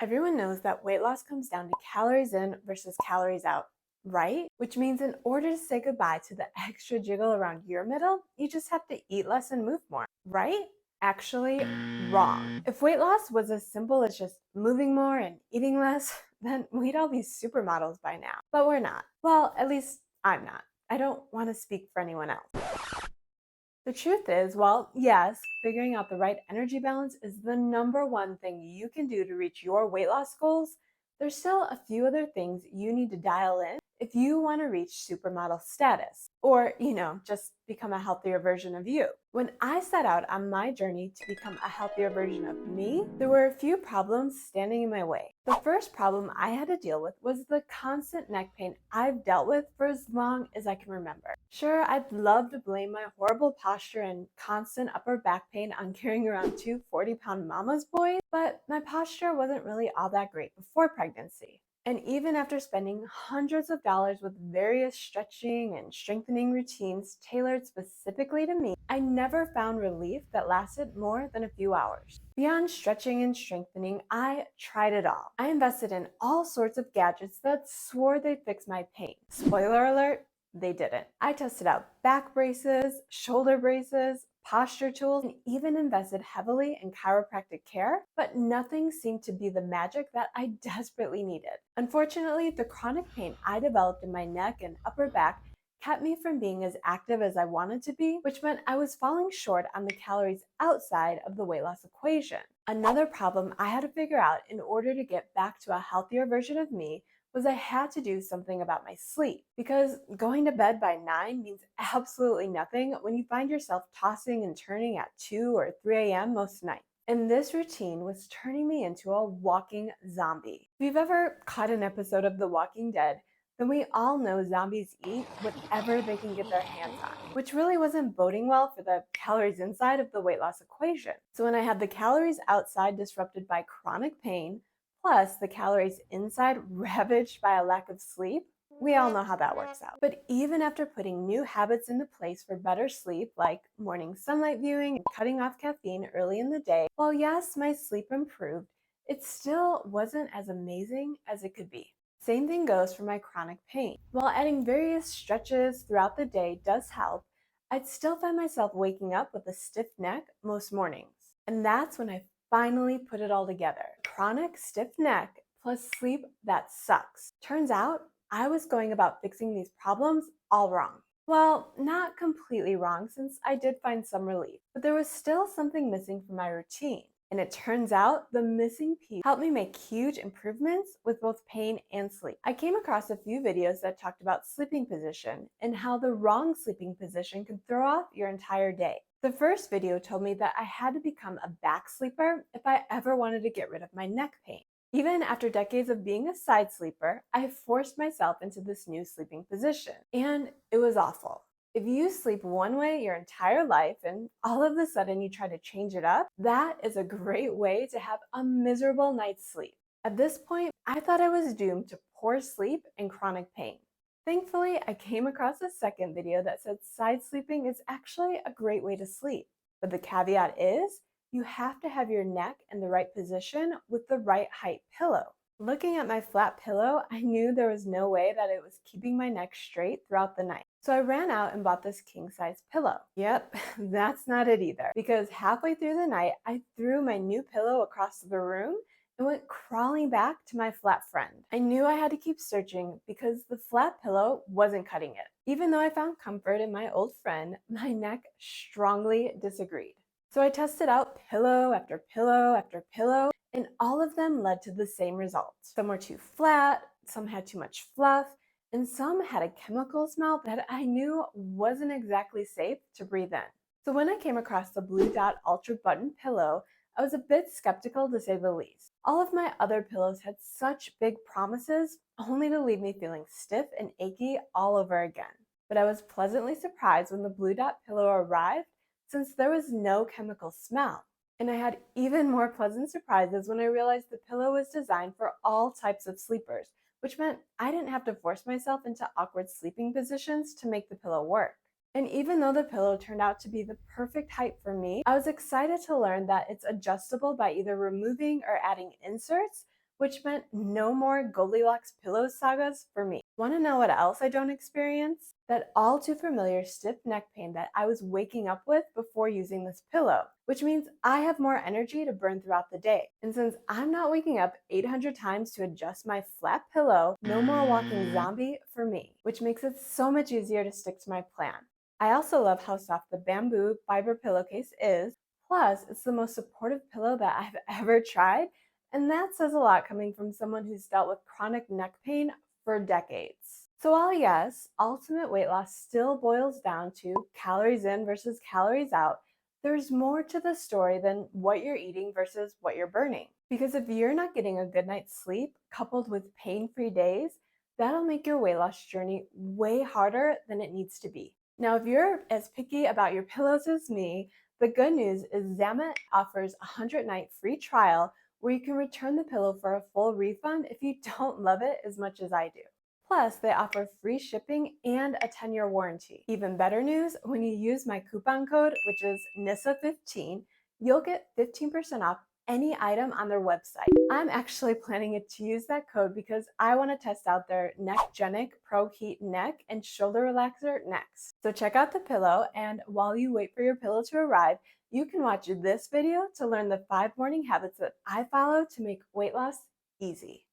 Everyone knows that weight loss comes down to calories in versus calories out, right? Which means in order to say goodbye to the extra jiggle around your middle, you just have to eat less and move more, right? Actually, wrong. If weight loss was as simple as just moving more and eating less, then we'd all be supermodels by now. But we're not. Well, at least I'm not. I don't want to speak for anyone else. The truth is, well, yes, figuring out the right energy balance is the number one thing you can do to reach your weight loss goals. There's still a few other things you need to dial in if you want to reach supermodel status or, just become a healthier version of you. When I set out on my journey to become a healthier version of me, there were a few problems standing in my way. The first problem I had to deal with was the constant neck pain I've dealt with for as long as I can remember. Sure, I'd love to blame my horrible posture and constant upper back pain on carrying around two 40-pound mama's boys, but my posture wasn't really all that great before pregnancy. And even after spending hundreds of dollars with various stretching and strengthening routines tailored specifically to me, I never found relief that lasted more than a few hours. Beyond stretching and strengthening, I tried it all. I invested in all sorts of gadgets that swore they'd fix my pain. Spoiler alert, they didn't. I tested out back braces, shoulder braces, posture tools, and even invested heavily in chiropractic care, but nothing seemed to be the magic that I desperately needed. Unfortunately, the chronic pain I developed in my neck and upper back kept me from being as active as I wanted to be, which meant I was falling short on the calories outside of the weight loss equation. Another problem I had to figure out in order to get back to a healthier version of me was I had to do something about my sleep, because going to bed by 9 means absolutely nothing when you find yourself tossing and turning at 2 or 3 a.m. most nights. And this routine was turning me into a walking zombie. If you've ever caught an episode of The Walking Dead, then we all know zombies eat whatever they can get their hands on, which really wasn't boding well for the calories inside of the weight loss equation. So when I had the calories outside disrupted by chronic pain, plus the calories inside ravaged by a lack of sleep, we all know how that works out. But even after putting new habits into place for better sleep, like morning sunlight viewing and cutting off caffeine early in the day, while yes, my sleep improved, it still wasn't as amazing as it could be. Same thing goes for my chronic pain. While adding various stretches throughout the day does help, I'd still find myself waking up with a stiff neck most mornings. And that's when I finally put it all together. Chronic stiff neck plus sleep that sucks. Turns out I was going about fixing these problems all wrong. Well, not completely wrong, since I did find some relief, but there was still something missing from my routine. And it turns out the missing piece helped me make huge improvements with both pain and sleep. I came across a few videos that talked about sleeping position and how the wrong sleeping position can throw off your entire day. The first video told me that I had to become a back sleeper if I ever wanted to get rid of my neck pain. Even after decades of being a side sleeper, I forced myself into this new sleeping position, and it was awful. If you sleep one way your entire life and all of a sudden you try to change it up, that is a great way to have a miserable night's sleep. At this point, I thought I was doomed to poor sleep and chronic pain. Thankfully, I came across a second video that said side sleeping is actually a great way to sleep. But the caveat is, you have to have your neck in the right position with the right height pillow. Looking at my flat pillow, I knew there was no way that it was keeping my neck straight throughout the night. So I ran out and bought this king-size pillow. Yep, that's not it either, because halfway through the night, I threw my new pillow across the room and went crawling back to my flat friend. I knew I had to keep searching because the flat pillow wasn't cutting it. Even though I found comfort in my old friend, my neck strongly disagreed. So I tested out pillow after pillow after pillow, and all of them led to the same results. Some were too flat, some had too much fluff, and some had a chemical smell that I knew wasn't exactly safe to breathe in. So when I came across the Blue Dot Ultra Button pillow, I was a bit skeptical to say the least. All of my other pillows had such big promises, only to leave me feeling stiff and achy all over again. But I was pleasantly surprised when the Blue Dot pillow arrived, since there was no chemical smell. And I had even more pleasant surprises when I realized the pillow was designed for all types of sleepers, which meant I didn't have to force myself into awkward sleeping positions to make the pillow work. And even though the pillow turned out to be the perfect height for me, I was excited to learn that it's adjustable by either removing or adding inserts, which meant no more Goldilocks pillow sagas for me. Want to know what else I don't experience? That all too familiar stiff neck pain that I was waking up with before using this pillow, which means I have more energy to burn throughout the day. And since I'm not waking up 800 times to adjust my flat pillow, no more walking zombie for me, which makes it so much easier to stick to my plan. I also love how soft the bamboo fiber pillowcase is. Plus, it's the most supportive pillow that I've ever tried, and that says a lot coming from someone who's dealt with chronic neck pain for decades. So while yes, ultimate weight loss still boils down to calories in versus calories out, there's more to the story than what you're eating versus what you're burning. Because if you're not getting a good night's sleep coupled with pain-free days, that'll make your weight loss journey way harder than it needs to be. Now, if you're as picky about your pillows as me, the good news is Zamat offers a 100-night free trial where you can return the pillow for a full refund if you don't love it as much as I do. Plus, they offer free shipping and a 10-year warranty. Even better news, when you use my coupon code, which is Nissa15, you'll get 15% off any item on their website. I'm actually planning to use that code because I want to test out their Neckgenic Pro Heat Neck and Shoulder Relaxer next. So check out the pillow, and while you wait for your pillow to arrive, you can watch this video to learn the 5 morning habits that I follow to make weight loss easy.